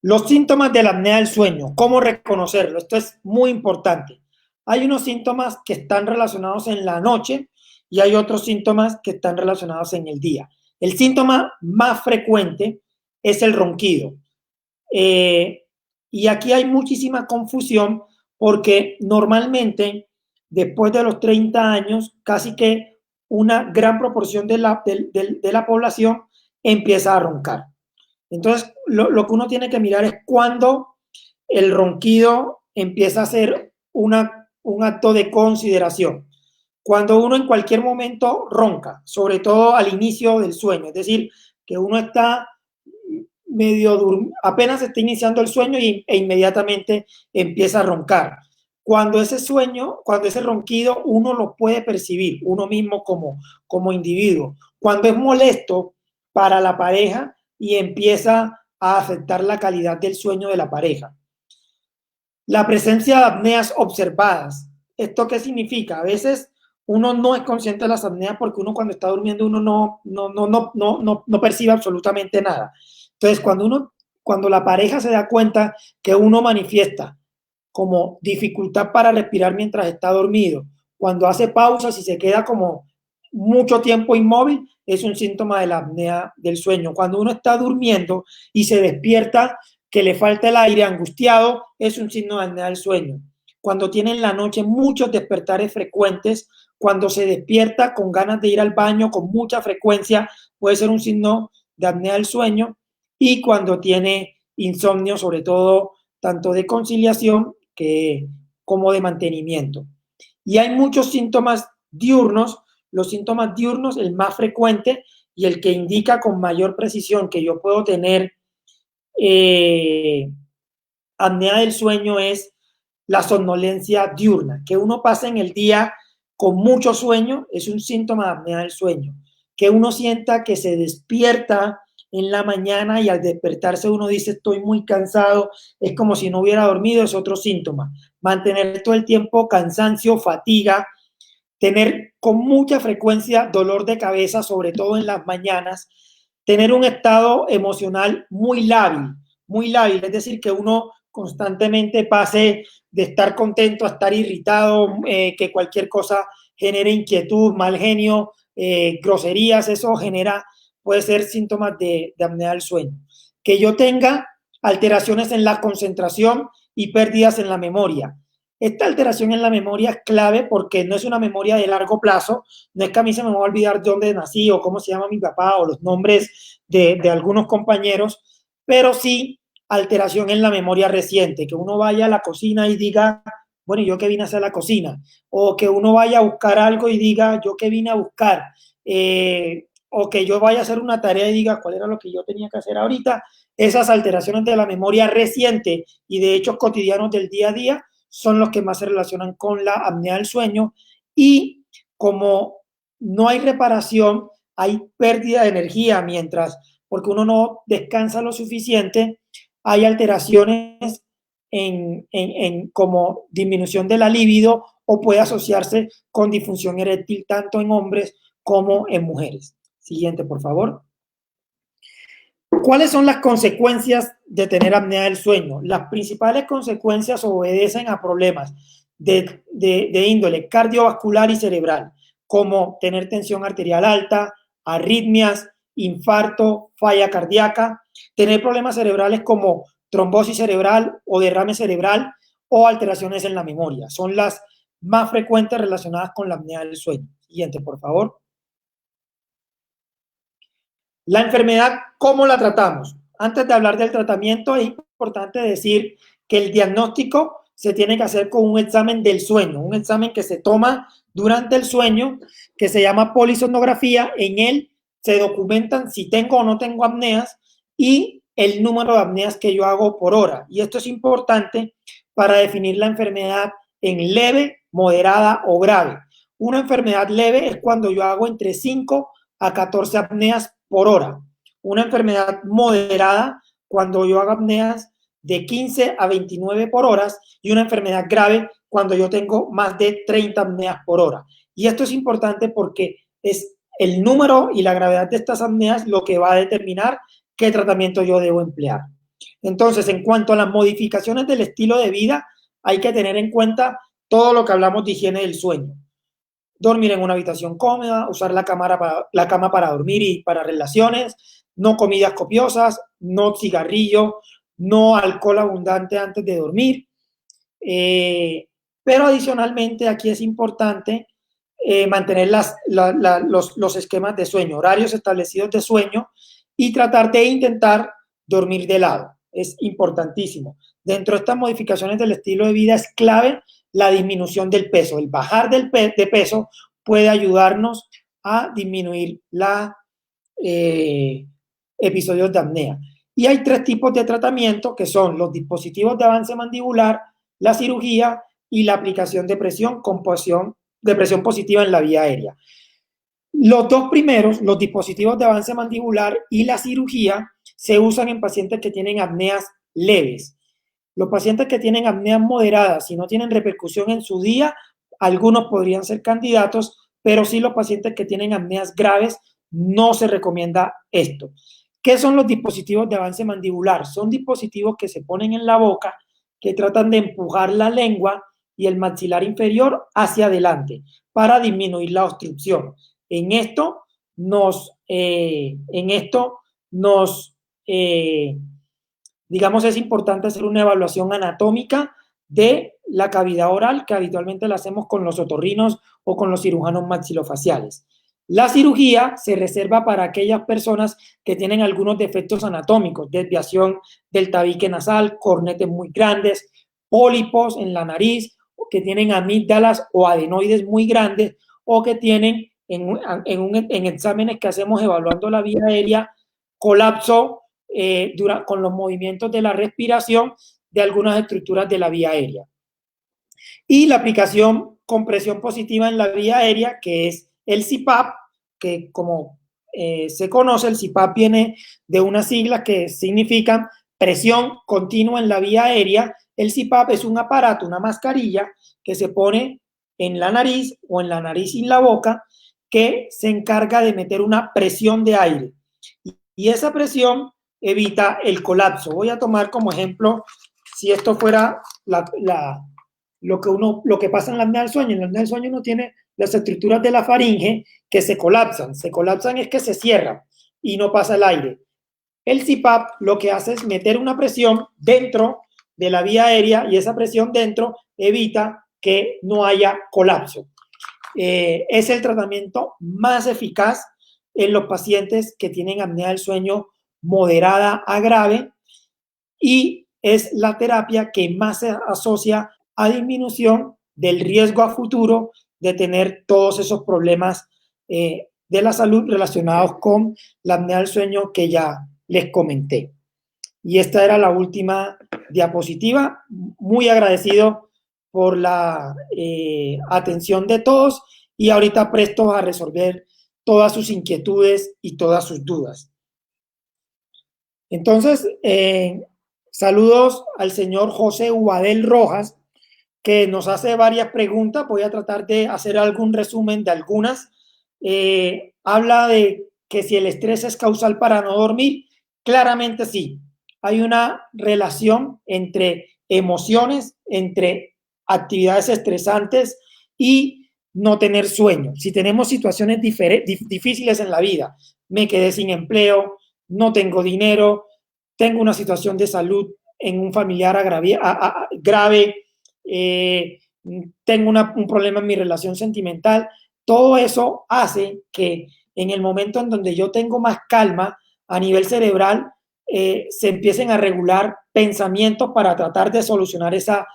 Los síntomas de la apnea del sueño, ¿cómo reconocerlo? Esto es muy importante. Hay unos síntomas que están relacionados en la noche y hay otros síntomas que están relacionados en el día. El síntoma más frecuente es el ronquido. Y aquí hay muchísima confusión porque normalmente después de los 30 años casi que una gran proporción de la población empieza a roncar. Entonces, lo que uno tiene que mirar es cuando el ronquido empieza a ser un acto de consideración. Cuando uno en cualquier momento ronca, sobre todo al inicio del sueño, es decir, que uno está apenas está iniciando el sueño e inmediatamente empieza a roncar. Cuando ese sueño, cuando ese ronquido, uno lo puede percibir, uno mismo como individuo. Cuando es molesto para la pareja y empieza a afectar la calidad del sueño de la pareja. La presencia de apneas observadas. ¿Esto qué significa? A veces uno no es consciente de las apneas porque uno cuando está durmiendo uno no percibe absolutamente nada. Entonces, cuando la pareja se da cuenta que uno manifiesta como dificultad para respirar mientras está dormido, cuando hace pausas y se queda como mucho tiempo inmóvil, es un síntoma de la apnea del sueño. Cuando uno está durmiendo y se despierta, que le falta el aire, angustiado, es un signo de apnea del sueño. Cuando tiene en la noche muchos despertares frecuentes, cuando se despierta con ganas de ir al baño con mucha frecuencia, puede ser un signo de apnea del sueño. Y cuando tiene insomnio, sobre todo tanto de conciliación como de mantenimiento. Y hay muchos síntomas diurnos. Los síntomas diurnos, el más frecuente y el que indica con mayor precisión que yo puedo tener apnea del sueño, es la somnolencia diurna. Que uno pase en el día con mucho sueño es un síntoma de apnea del sueño. Que uno sienta que se despierta en la mañana y al despertarse uno dice estoy muy cansado, es como si no hubiera dormido, es otro síntoma. Mantener todo el tiempo cansancio, fatiga, tener con mucha frecuencia dolor de cabeza, sobre todo en las mañanas, tener un estado emocional muy lábil, es decir, que uno constantemente pase de estar contento a estar irritado, que cualquier cosa genere inquietud, mal genio, groserías, eso puede ser síntomas de apnea del sueño. Que yo tenga alteraciones en la concentración y pérdidas en la memoria. Esta alteración en la memoria es clave porque no es una memoria de largo plazo, no es que a mí se me va a olvidar dónde nací o cómo se llama mi papá o los nombres de algunos compañeros, pero sí alteración en la memoria reciente, que uno vaya a la cocina y diga, bueno, ¿yo qué vine a hacer a la cocina? O que uno vaya a buscar algo y diga, ¿yo qué vine a buscar? O que yo vaya a hacer una tarea y diga, ¿cuál era lo que yo tenía que hacer ahorita? Esas alteraciones de la memoria reciente y de hechos cotidianos del día a día son los que más se relacionan con la apnea del sueño. Y como no hay reparación, hay pérdida de energía porque uno no descansa lo suficiente, hay alteraciones como disminución de la libido o puede asociarse con disfunción eréctil tanto en hombres como en mujeres. Siguiente, por favor. ¿Cuáles son las consecuencias de tener apnea del sueño? Las principales consecuencias obedecen a problemas de índole cardiovascular y cerebral, como tener tensión arterial alta, arritmias, infarto, falla cardíaca, tener problemas cerebrales como trombosis cerebral o derrame cerebral o alteraciones en la memoria. Son las más frecuentes relacionadas con la apnea del sueño. Siguiente, por favor. La enfermedad, ¿cómo la tratamos? Antes de hablar del tratamiento, es importante decir que el diagnóstico se tiene que hacer con un examen del sueño, un examen que se toma durante el sueño, que se llama polisomnografía. En él se documentan si tengo o no tengo apneas y el número de apneas que yo hago por hora. Y esto es importante para definir la enfermedad en leve, moderada o grave. Una enfermedad leve es cuando yo hago entre 5 a 14 apneas por hora. Una enfermedad moderada cuando yo hago apneas de 15 a 29 por hora y una enfermedad grave cuando yo tengo más de 30 apneas por hora. Y esto es importante porque es el número y la gravedad de estas apneas lo que va a determinar qué tratamiento yo debo emplear. Entonces, en cuanto a las modificaciones del estilo de vida, hay que tener en cuenta todo lo que hablamos de higiene del sueño. Dormir en una habitación cómoda, usar la cama para dormir y para relaciones, no comidas copiosas, no cigarrillo, no alcohol abundante antes de dormir. Pero adicionalmente aquí es importante mantener los esquemas de sueño, horarios establecidos de sueño y tratar de intentar dormir de lado. Es importantísimo. Dentro de estas modificaciones del estilo de vida es clave la disminución del peso, el bajar de peso puede ayudarnos a disminuir los episodios de apnea. Y hay 3 tipos de tratamiento, que son los dispositivos de avance mandibular, la cirugía y la aplicación de presión con de presión positiva en la vía aérea. Los 2 primeros, los dispositivos de avance mandibular y la cirugía, se usan en pacientes que tienen apneas leves. Los pacientes que tienen apneas moderadas, si no tienen repercusión en su día, algunos podrían ser candidatos, pero sí los pacientes que tienen apneas graves, no se recomienda esto. ¿Qué son los dispositivos de avance mandibular? Son dispositivos que se ponen en la boca, que tratan de empujar la lengua y el maxilar inferior hacia adelante para disminuir la obstrucción. En esto digamos, es importante hacer una evaluación anatómica de la cavidad oral, que habitualmente la hacemos con los otorrinos o con los cirujanos maxilofaciales. La cirugía se reserva para aquellas personas que tienen algunos defectos anatómicos, desviación del tabique nasal, cornetes muy grandes, pólipos en la nariz, que tienen amígdalas o adenoides muy grandes, o que tienen en exámenes que hacemos evaluando la vía aérea, colapso con los movimientos de la respiración de algunas estructuras de la vía aérea. Y la aplicación con presión positiva en la vía aérea, que es el CPAP, que como se conoce, el CPAP viene de unas siglas que significan presión continua en la vía aérea. El CPAP es un aparato, una mascarilla que se pone en la nariz o en la nariz y la boca, que se encarga de meter una presión de aire. Y esa presión evita el colapso. Voy a tomar como ejemplo, si esto fuera lo que pasa en la apnea del sueño. En la apnea del sueño uno tiene las estructuras de la faringe que se colapsan. Se colapsan es que se cierran y no pasa el aire. El CPAP lo que hace es meter una presión dentro de la vía aérea y esa presión dentro evita que no haya colapso. Es el tratamiento más eficaz en los pacientes que tienen apnea del sueño moderada a grave y es la terapia que más se asocia a disminución del riesgo a futuro de tener todos esos problemas de la salud relacionados con la apnea del sueño que ya les comenté. Y esta era la última diapositiva. Muy agradecido por la atención de todos y ahorita presto a resolver todas sus inquietudes y todas sus dudas. Entonces, saludos al señor José Ubadel Rojas, que nos hace varias preguntas. Voy a tratar de hacer algún resumen de algunas. Habla de que si el estrés es causal para no dormir. Claramente sí. Hay una relación entre emociones, entre actividades estresantes y no tener sueño. Si tenemos situaciones difíciles en la vida, me quedé sin empleo, no tengo dinero, tengo una situación de salud en un familiar grave, tengo un problema en mi relación sentimental, todo eso hace que en el momento en donde yo tengo más calma a nivel cerebral, se empiecen a regular pensamientos para tratar de solucionar esa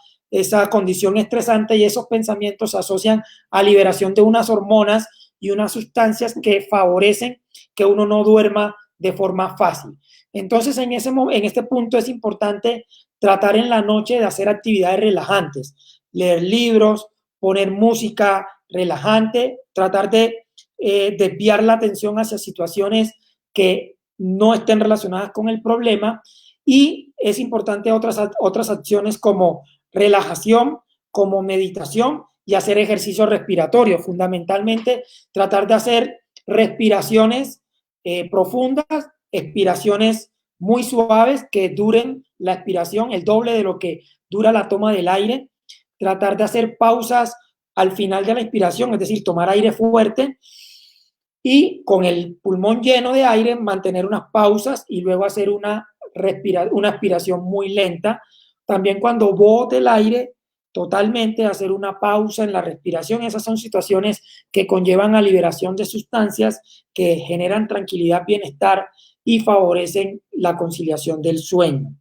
condición estresante y esos pensamientos se asocian a liberación de unas hormonas y unas sustancias que favorecen que uno no duerma de forma fácil. Entonces, en este punto es importante tratar en la noche de hacer actividades relajantes, leer libros, poner música relajante, tratar de desviar la atención hacia situaciones que no estén relacionadas con el problema y es importante otras acciones como relajación, como meditación y hacer ejercicio respiratorio. Fundamentalmente, tratar de hacer respiraciones profundas, expiraciones muy suaves que duren la expiración el doble de lo que dura la toma del aire. Tratar de hacer pausas al final de la inspiración, es decir, tomar aire fuerte y con el pulmón lleno de aire mantener unas pausas y luego hacer una aspiración muy lenta. También cuando bote el aire totalmente, hacer una pausa en la respiración. Esas son situaciones que conllevan a liberación de sustancias que generan tranquilidad, bienestar y favorecen la conciliación del sueño.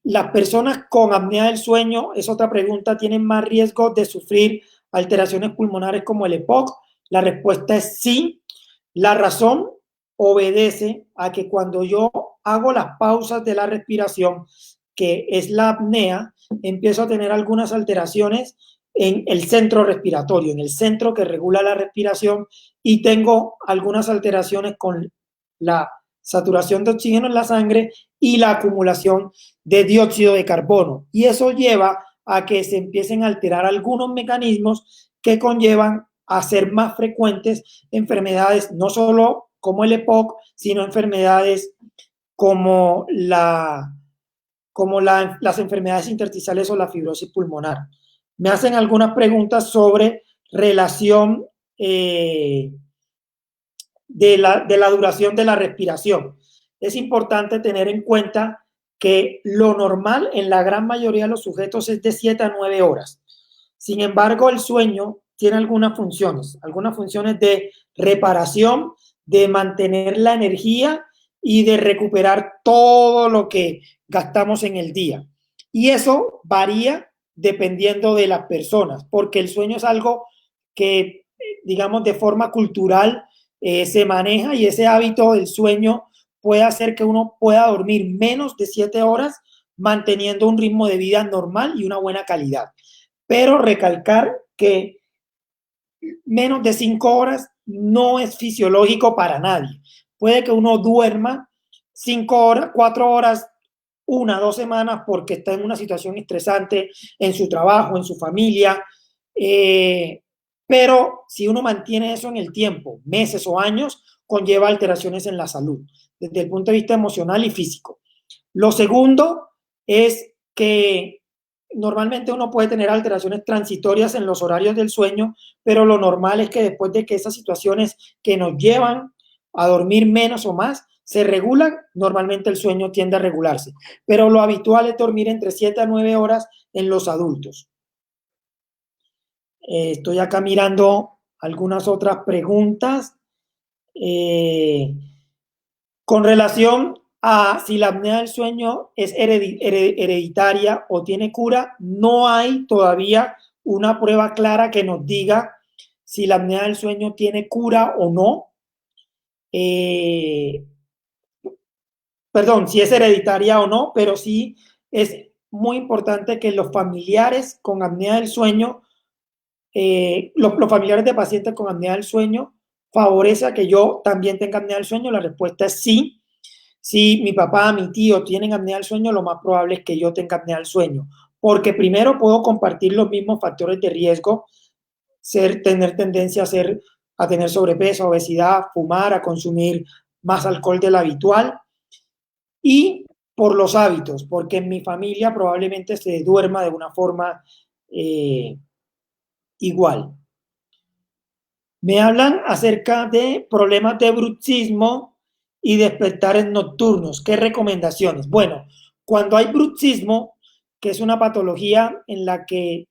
Las personas con apnea del sueño, es otra pregunta, ¿tienen más riesgo de sufrir alteraciones pulmonares como el EPOC? La respuesta es sí. La razón obedece a que cuando yo hago las pausas de la respiración, que es la apnea, empiezo a tener algunas alteraciones en el centro respiratorio, en el centro que regula la respiración, y tengo algunas alteraciones con la saturación de oxígeno en la sangre y la acumulación de dióxido de carbono. Y eso lleva a que se empiecen a alterar algunos mecanismos que conllevan a ser más frecuentes enfermedades, no solo como el EPOC, sino enfermedades como, las enfermedades intersticiales o la fibrosis pulmonar. Me hacen algunas preguntas sobre relación de la duración de la respiración. Es importante tener en cuenta que lo normal en la gran mayoría de los sujetos es de 7 a 9 horas. Sin embargo, el sueño tiene algunas funciones de reparación, de mantener la energía y de recuperar todo lo que gastamos en el día. Y eso varía dependiendo de las personas, porque el sueño es algo que, digamos, de forma cultural se maneja, y ese hábito del sueño puede hacer que uno pueda dormir menos de 7 horas manteniendo un ritmo de vida normal y una buena calidad. Pero recalcar que menos de 5 horas no es fisiológico para nadie. Puede que uno duerma 5 horas, 4 horas, 1, 2 semanas porque está en una situación estresante en su trabajo, en su familia, pero si uno mantiene eso en el tiempo, meses o años, conlleva alteraciones en la salud, desde el punto de vista emocional y físico. Lo segundo es que normalmente uno puede tener alteraciones transitorias en los horarios del sueño, pero lo normal es que después de que esas situaciones que nos llevan a dormir menos o más se regulan, normalmente el sueño tiende a regularse. Pero lo habitual es dormir entre 7 a 9 horas en los adultos. Estoy acá mirando algunas otras preguntas. Con relación a si la apnea del sueño es hereditaria o tiene cura, no hay todavía una prueba clara que nos diga si la apnea del sueño tiene cura o no. Perdón, si es hereditaria o no, pero sí es muy importante que los familiares con apnea del sueño, los familiares de pacientes con apnea del sueño, favorece a que yo también tenga apnea del sueño. La respuesta es sí. Si mi papá, mi tío tienen apnea del sueño, lo más probable es que yo tenga apnea del sueño, porque primero puedo compartir los mismos factores de riesgo, tener tendencia a tener sobrepeso, obesidad, fumar, a consumir más alcohol del habitual, y por los hábitos, porque en mi familia probablemente se duerma de una forma igual. Me hablan acerca de problemas de bruxismo y despertares nocturnos. ¿Qué recomendaciones? Bueno, cuando hay bruxismo, que es una patología en la que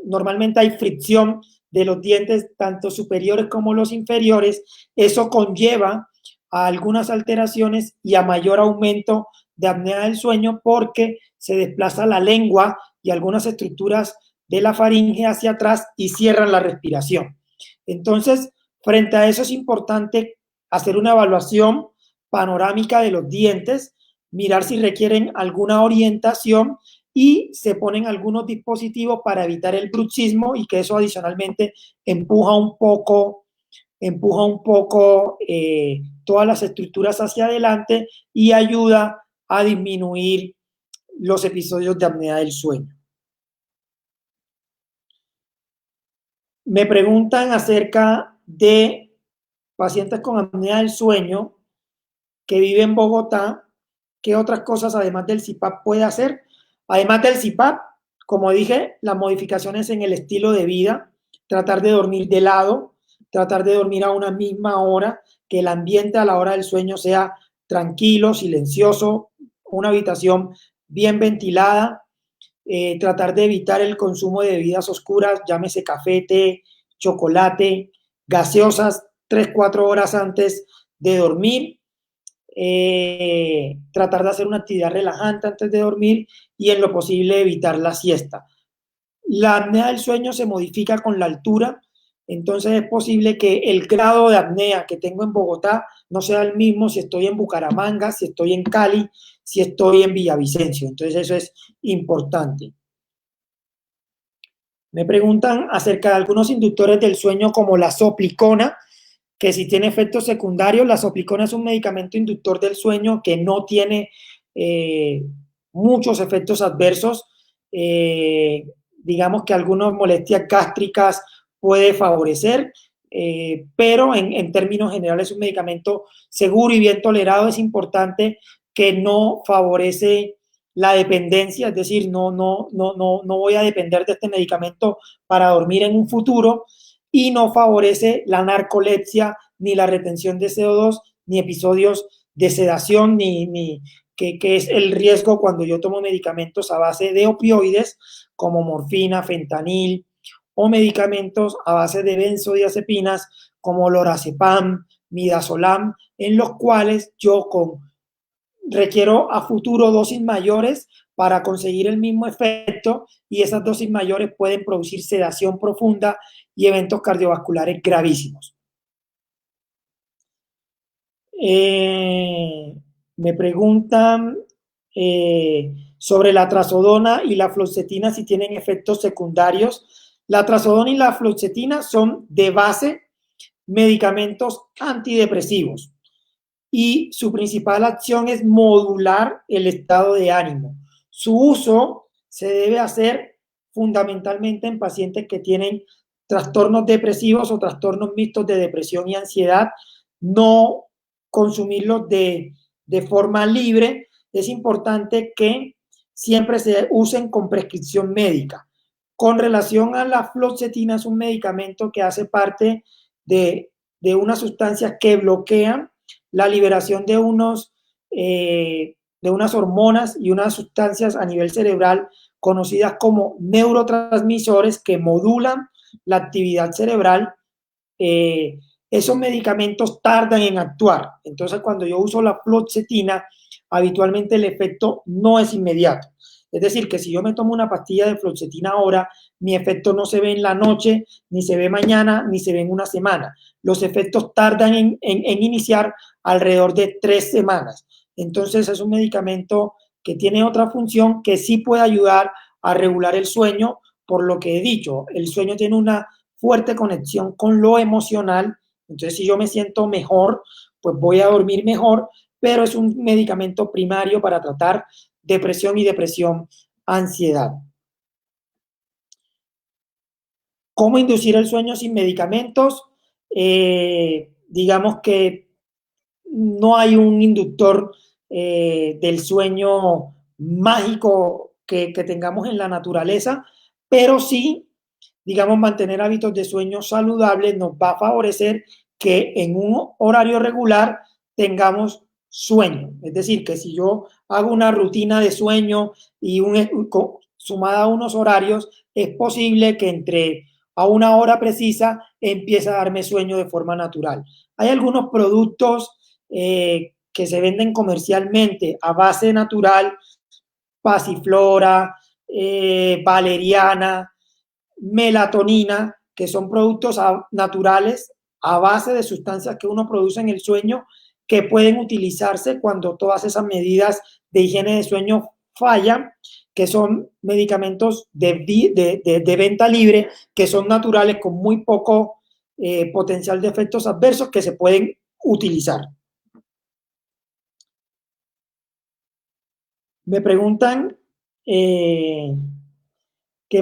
normalmente hay fricción de los dientes, tanto superiores como los inferiores, eso conlleva a algunas alteraciones y a mayor aumento de apnea del sueño, porque se desplaza la lengua y algunas estructuras de la faringe hacia atrás y cierran la respiración. Entonces, frente a eso es importante hacer una evaluación panorámica de los dientes, mirar si requieren alguna orientación, y se ponen algunos dispositivos para evitar el bruxismo, y que eso adicionalmente empuja un poco todas las estructuras hacia adelante y ayuda a disminuir los episodios de apnea del sueño. Me preguntan acerca de pacientes con apnea del sueño que viven en Bogotá, ¿qué otras cosas además del CPAP puede hacer? Además del CPAP, como dije, las modificaciones en el estilo de vida, tratar de dormir de lado, tratar de dormir a una misma hora, que el ambiente a la hora del sueño sea tranquilo, silencioso, una habitación bien ventilada, tratar de evitar el consumo de bebidas oscuras, llámese café, té, chocolate, gaseosas, 3, 4 horas antes de dormir. tratar de hacer una actividad relajante antes de dormir y en lo posible evitar la siesta. La apnea del sueño se modifica con la altura, entonces es posible que el grado de apnea que tengo en Bogotá no sea el mismo si estoy en Bucaramanga, si estoy en Cali, si estoy en Villavicencio. Entonces eso es importante. Me preguntan acerca de algunos inductores del sueño como la soplicona, que si tiene efectos secundarios. La soplicona es un medicamento inductor del sueño que no tiene eh, muchos efectos adversos. Digamos que algunas molestias gástricas puede favorecer, pero en términos generales es un medicamento seguro y bien tolerado. Es importante que no favorece la dependencia, es decir, no voy a depender de este medicamento para dormir en un futuro, y no favorece la narcolepsia, ni la retención de CO2, ni episodios de sedación, que es el riesgo cuando yo tomo medicamentos a base de opioides, como morfina, fentanil, o medicamentos a base de benzodiazepinas, como lorazepam, midazolam, en los cuales yo requiero a futuro dosis mayores para conseguir el mismo efecto, y esas dosis mayores pueden producir sedación profunda y eventos cardiovasculares gravísimos. Me preguntan sobre la trazodona y la fluoxetina si tienen efectos secundarios. La trazodona y la fluoxetina son de base medicamentos antidepresivos, y su principal acción es modular el estado de ánimo. Su uso se debe hacer fundamentalmente en pacientes que tienen trastornos depresivos o trastornos mixtos de depresión y ansiedad. No consumirlos de forma libre. Es importante que siempre se usen con prescripción médica. Con relación a la fluoxetina, es un medicamento que hace parte de unas sustancias que bloquean la liberación de unas hormonas y unas sustancias a nivel cerebral conocidas como neurotransmisores que modulan la actividad cerebral. Esos medicamentos tardan en actuar. Entonces, cuando yo uso la fluoxetina, habitualmente el efecto no es inmediato. Es decir, que si yo me tomo una pastilla de fluoxetina ahora, mi efecto no se ve en la noche, ni se ve mañana, ni se ve en una semana. Los efectos tardan en iniciar alrededor de 3 semanas. Entonces, es un medicamento que tiene otra función que sí puede ayudar a regular el sueño, por lo que he dicho, el sueño tiene una fuerte conexión con lo emocional. Entonces, si yo me siento mejor, pues voy a dormir mejor, pero es un medicamento primario para tratar depresión y ansiedad. ¿Cómo inducir el sueño sin medicamentos? Digamos que no hay un inductor del sueño mágico que tengamos en la naturaleza, pero sí, digamos, mantener hábitos de sueño saludables nos va a favorecer que en un horario regular tengamos sueño. Es decir, que si yo hago una rutina de sueño y sumada a unos horarios, es posible que entre a una hora precisa empiece a darme sueño de forma natural. Hay algunos productos que se venden comercialmente a base natural, pasiflora, valeriana, melatonina, que son productos naturales a base de sustancias que uno produce en el sueño, que pueden utilizarse cuando todas esas medidas de higiene de sueño fallan, que son medicamentos de venta libre, que son naturales con muy poco potencial de efectos adversos, que se pueden utilizar. Me preguntan que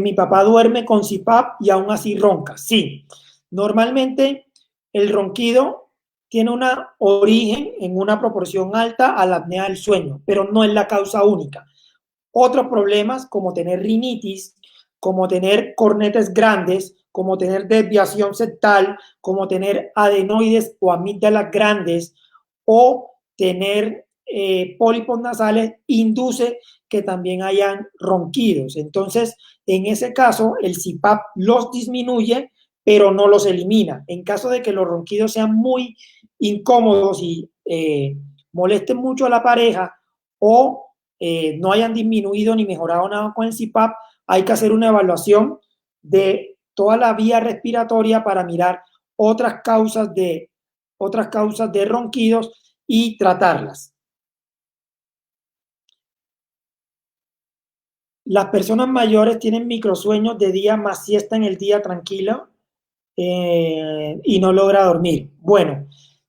mi papá duerme con CPAP y aún así ronca. Sí, normalmente el ronquido tiene un origen en una proporción alta a la apnea del sueño, pero no es la causa única. Otros problemas como tener rinitis, como tener cornetes grandes, como tener desviación septal, como tener adenoides o amígdalas grandes, o tener pólipos nasales, induce que también hayan ronquidos. Entonces, en ese caso, el CPAP los disminuye, pero no los elimina. En caso de que los ronquidos sean muy incómodos y molesten mucho a la pareja o no hayan disminuido ni mejorado nada con el CPAP, hay que hacer una evaluación de toda la vía respiratoria para mirar otras causas de ronquidos y tratarlas. Las personas mayores tienen microsueños de día más siesta en el día tranquilo y no logra dormir. Bueno,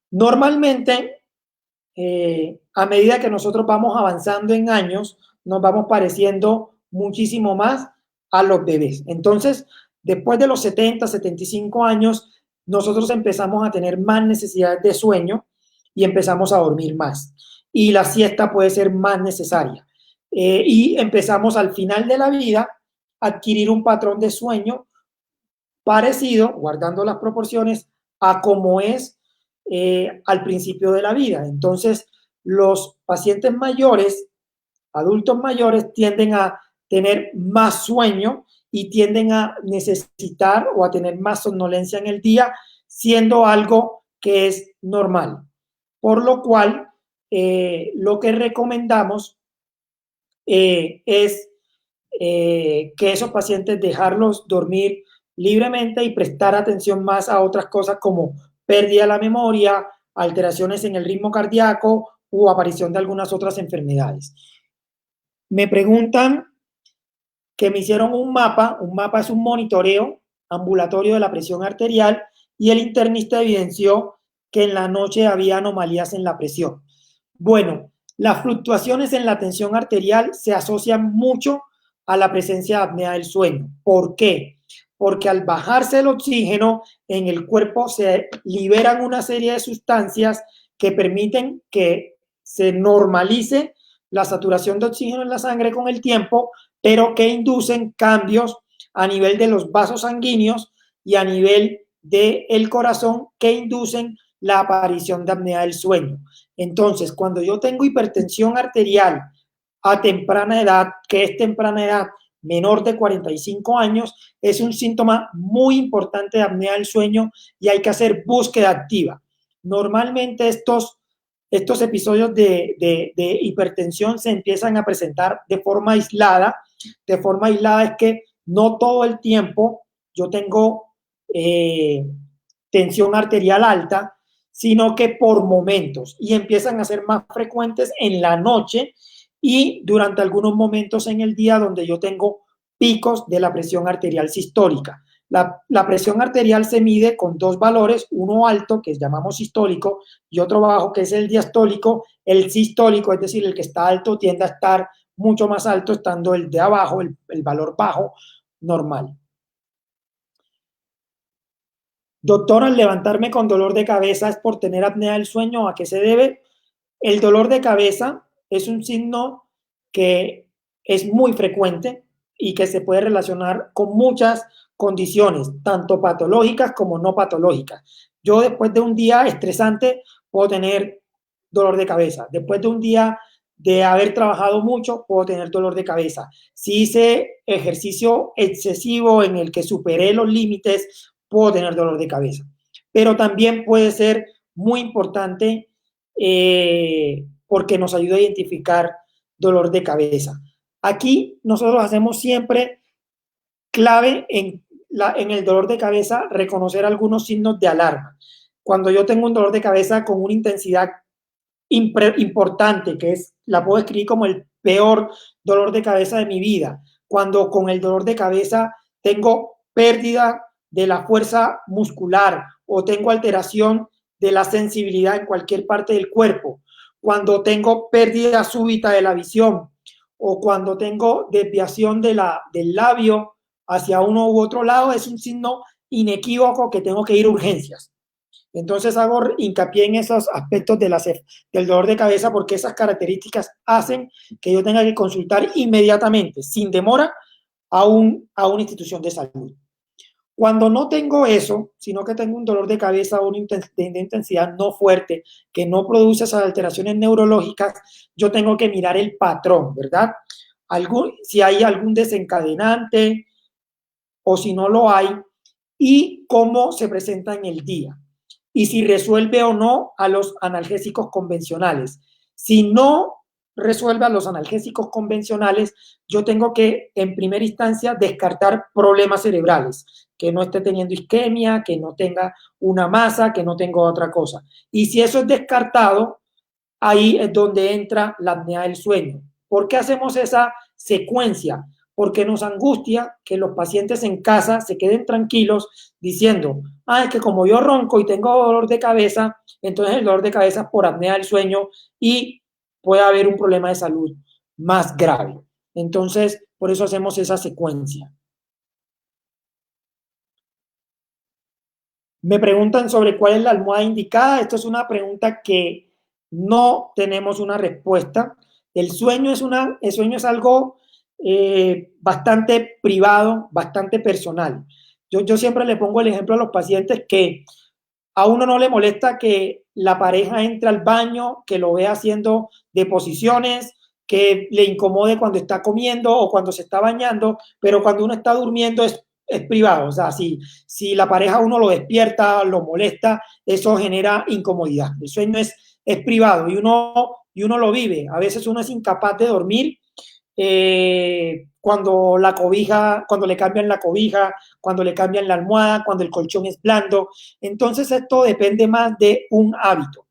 normalmente a medida que nosotros vamos avanzando en años, nos vamos pareciendo muchísimo más a los bebés. Entonces, después de los 70, 75 años, nosotros empezamos a tener más necesidades de sueño y empezamos a dormir más. Y la siesta puede ser más necesaria. Y empezamos al final de la vida a adquirir un patrón de sueño parecido, guardando las proporciones, a como es al principio de la vida. Entonces, los pacientes mayores, adultos mayores, tienden a tener más sueño y tienden a necesitar o a tener más somnolencia en el día, siendo algo que es normal. Por lo cual, lo que recomendamos es que esos pacientes dejarlos dormir libremente y prestar atención más a otras cosas como pérdida de la memoria, alteraciones en el ritmo cardíaco o aparición de algunas otras enfermedades. Me preguntan que me hicieron un mapa es un monitoreo ambulatorio de la presión arterial y el internista evidenció que en la noche había anomalías en la presión. Bueno, las fluctuaciones en la tensión arterial se asocian mucho a la presencia de apnea del sueño. ¿Por qué? Porque al bajarse el oxígeno en el cuerpo se liberan una serie de sustancias que permiten que se normalice la saturación de oxígeno en la sangre con el tiempo, pero que inducen cambios a nivel de los vasos sanguíneos y a nivel del corazón que inducen la aparición de apnea del sueño. Entonces, cuando yo tengo hipertensión arterial a temprana edad, que es temprana edad menor de 45 años, es un síntoma muy importante de apnea del sueño y hay que hacer búsqueda activa. Normalmente estos episodios de hipertensión se empiezan a presentar de forma aislada. De forma aislada es que no todo el tiempo yo tengo tensión arterial alta, sino que por momentos y empiezan a ser más frecuentes en la noche y durante algunos momentos en el día donde yo tengo picos de la presión arterial sistólica. La presión arterial se mide con dos valores, uno alto, que llamamos sistólico, y otro bajo, que es el diastólico. El sistólico, es decir, el que está alto, tiende a estar mucho más alto, estando el de abajo, el valor bajo, normal. Doctor, al levantarme con dolor de cabeza, ¿es por tener apnea del sueño? ¿A qué se debe? El dolor de cabeza es un signo que es muy frecuente y que se puede relacionar con muchas condiciones, tanto patológicas como no patológicas. Yo después de un día estresante puedo tener dolor de cabeza. Después de un día de haber trabajado mucho, puedo tener dolor de cabeza. Si hice ejercicio excesivo en el que superé los límites, puedo tener dolor de cabeza. Pero también puede ser muy importante porque nos ayuda a identificar dolor de cabeza. Aquí nosotros hacemos siempre clave en el dolor de cabeza reconocer algunos signos de alarma. Cuando yo tengo un dolor de cabeza con una intensidad importante, que es, la puedo escribir como el peor dolor de cabeza de mi vida, cuando con el dolor de cabeza tengo pérdida de la fuerza muscular o tengo alteración de la sensibilidad en cualquier parte del cuerpo, cuando tengo pérdida súbita de la visión o cuando tengo desviación del labio hacia uno u otro lado, es un signo inequívoco que tengo que ir a urgencias. Entonces hago hincapié en esos aspectos del dolor de cabeza porque esas características hacen que yo tenga que consultar inmediatamente, sin demora, a una institución de salud. Cuando no tengo eso, sino que tengo un dolor de cabeza de intensidad no fuerte, que no produce esas alteraciones neurológicas, yo tengo que mirar el patrón, ¿verdad? Si hay algún desencadenante o si no lo hay, y cómo se presenta en el día. y si resuelve o no a los analgésicos convencionales. Si no resuelve a los analgésicos convencionales, yo tengo que, en primera instancia, descartar problemas cerebrales, que no esté teniendo isquemia, que no tenga una masa, que no tenga otra cosa. Y si eso es descartado, ahí es donde entra la apnea del sueño. ¿Por qué hacemos esa secuencia? Porque nos angustia que los pacientes en casa se queden tranquilos diciendo, es que como yo ronco y tengo dolor de cabeza, entonces el dolor de cabeza es por apnea del sueño y puede haber un problema de salud más grave. Entonces, por eso hacemos esa secuencia. Me preguntan sobre cuál es la almohada indicada. Esto es una pregunta que no tenemos una respuesta. El sueño es algo bastante privado, bastante personal. Yo siempre le pongo el ejemplo a los pacientes que a uno no le molesta que la pareja entre al baño, que lo vea haciendo deposiciones, que le incomode cuando está comiendo o cuando se está bañando, pero cuando uno está durmiendo es privado. O sea, si la pareja uno lo despierta, lo molesta, eso genera incomodidad. El sueño es privado y uno lo vive. A veces uno es incapaz de dormir cuando la cobija, cuando le cambian la cobija, cuando le cambian la almohada, cuando el colchón es blando. Entonces esto depende más de un hábito.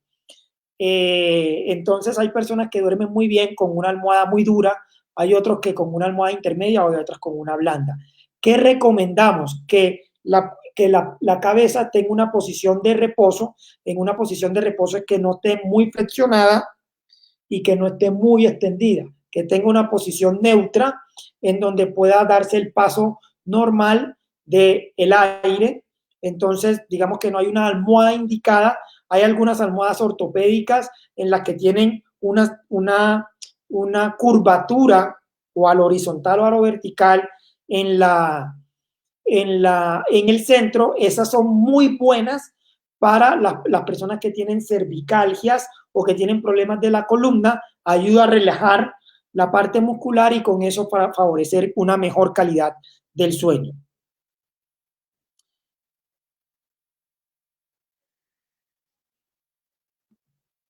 Entonces hay personas que duermen muy bien con una almohada muy dura, hay otros que con una almohada intermedia o hay otras con una blanda. ¿Qué recomendamos? Que la cabeza tenga una posición de reposo. En una posición de reposo es que no esté muy flexionada y que no esté muy extendida, que tenga una posición neutra en donde pueda darse el paso normal del aire. Entonces, digamos que no hay una almohada indicada. Hay algunas almohadas ortopédicas en las que tienen una curvatura o a lo horizontal o a lo vertical en, en el centro. Esas son muy buenas para las personas que tienen cervicalgias o que tienen problemas de la columna. Ayuda a relajar la parte muscular y con eso para favorecer una mejor calidad del sueño.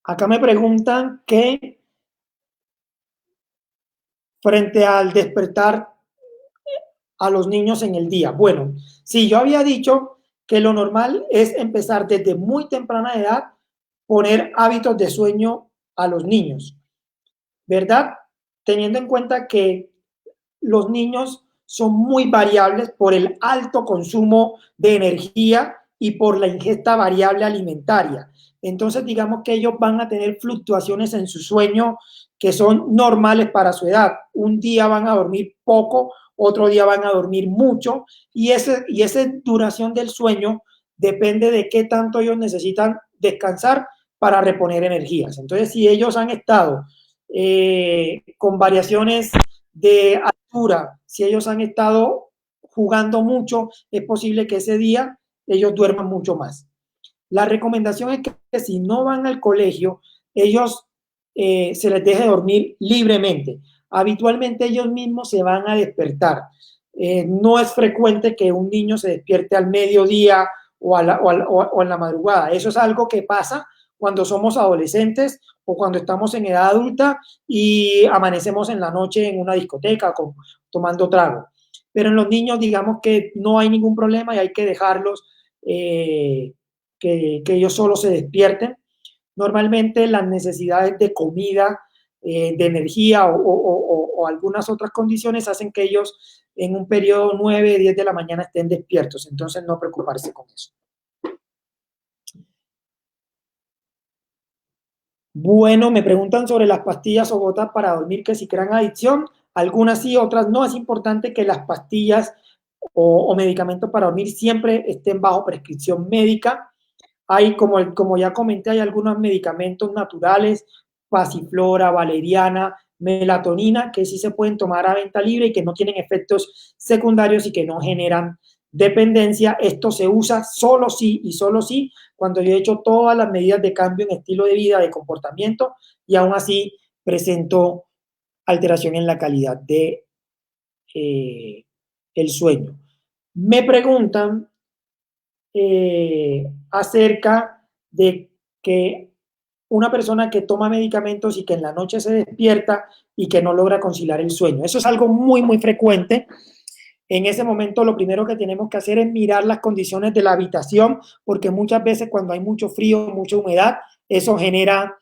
Acá me preguntan que frente al despertar a los niños en el día. Bueno, sí, yo había dicho que lo normal es empezar desde muy temprana edad, poner hábitos de sueño a los niños, ¿verdad? Teniendo en cuenta que los niños son muy variables por el alto consumo de energía y por la ingesta variable alimentaria. Entonces, digamos que ellos van a tener fluctuaciones en su sueño que son normales para su edad. Un día van a dormir poco, otro día van a dormir mucho, y esa duración del sueño depende de qué tanto ellos necesitan descansar para reponer energías. Entonces, si ellos han estado con variaciones de altura, si ellos han estado jugando mucho, es posible que ese día ellos duerman mucho más. La recomendación es que si no van al colegio, ellos se les deje dormir libremente. Habitualmente ellos mismos se van a despertar. No es frecuente que un niño se despierte al mediodía o en la madrugada. Eso es algo que pasa cuando somos adolescentes o cuando estamos en edad adulta y amanecemos en la noche en una discoteca tomando trago. Pero en los niños, digamos que no hay ningún problema y hay que dejarlos que ellos solo se despierten. Normalmente las necesidades de comida, de energía o algunas otras condiciones hacen que ellos en un periodo 9, 10 de la mañana estén despiertos. Entonces no preocuparse con eso. Bueno, me preguntan sobre las pastillas o gotas para dormir que si crean adicción. Algunas sí, otras no. Es importante que las pastillas o medicamentos para dormir siempre estén bajo prescripción médica. Hay, como ya comenté, hay algunos medicamentos naturales, pasiflora, valeriana, melatonina, que sí se pueden tomar a venta libre y que no tienen efectos secundarios y que no generan dependencia. Esto se usa solo sí y solo sí cuando yo he hecho todas las medidas de cambio en estilo de vida, de comportamiento, y aún así presento alteración en la calidad de el sueño. Me preguntan acerca de que una persona que toma medicamentos y que en la noche se despierta y que no logra conciliar el sueño. Eso es algo muy, muy frecuente. En ese momento lo primero que tenemos que hacer es mirar las condiciones de la habitación, porque muchas veces cuando hay mucho frío, mucha humedad, eso genera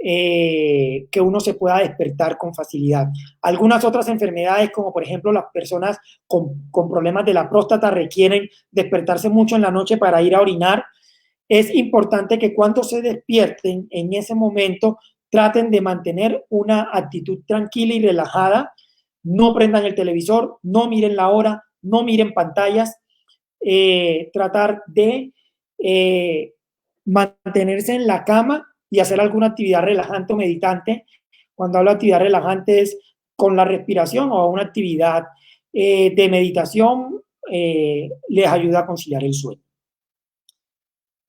que uno se pueda despertar con facilidad. Algunas otras enfermedades, como por ejemplo las personas con problemas de la próstata, requieren despertarse mucho en la noche para ir a orinar. Es importante que cuando se despierten en ese momento traten de mantener una actitud tranquila y relajada, no prendan el televisor, no miren la hora, no miren pantallas, tratar de mantenerse en la cama y hacer alguna actividad relajante o meditante. Cuando hablo de actividad relajante es con la respiración o una actividad de meditación, les ayuda a conciliar el sueño.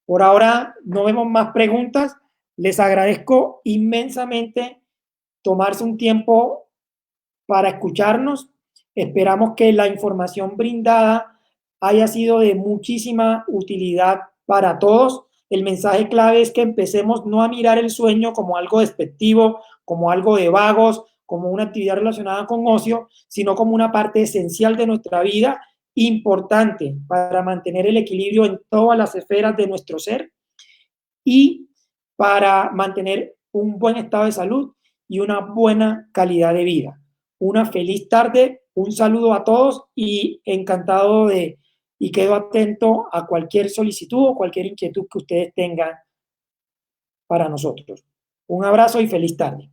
Por ahora no vemos más preguntas. Les agradezco inmensamente tomarse un tiempo para escucharnos. Esperamos que la información brindada haya sido de muchísima utilidad para todos. El mensaje clave es que empecemos no a mirar el sueño como algo despectivo, como algo de vagos, como una actividad relacionada con ocio, sino como una parte esencial de nuestra vida, importante para mantener el equilibrio en todas las esferas de nuestro ser y para mantener un buen estado de salud y una buena calidad de vida. Una feliz tarde, un saludo a todos y encantado de y quedo atento a cualquier solicitud o cualquier inquietud que ustedes tengan para nosotros. Un abrazo y feliz tarde.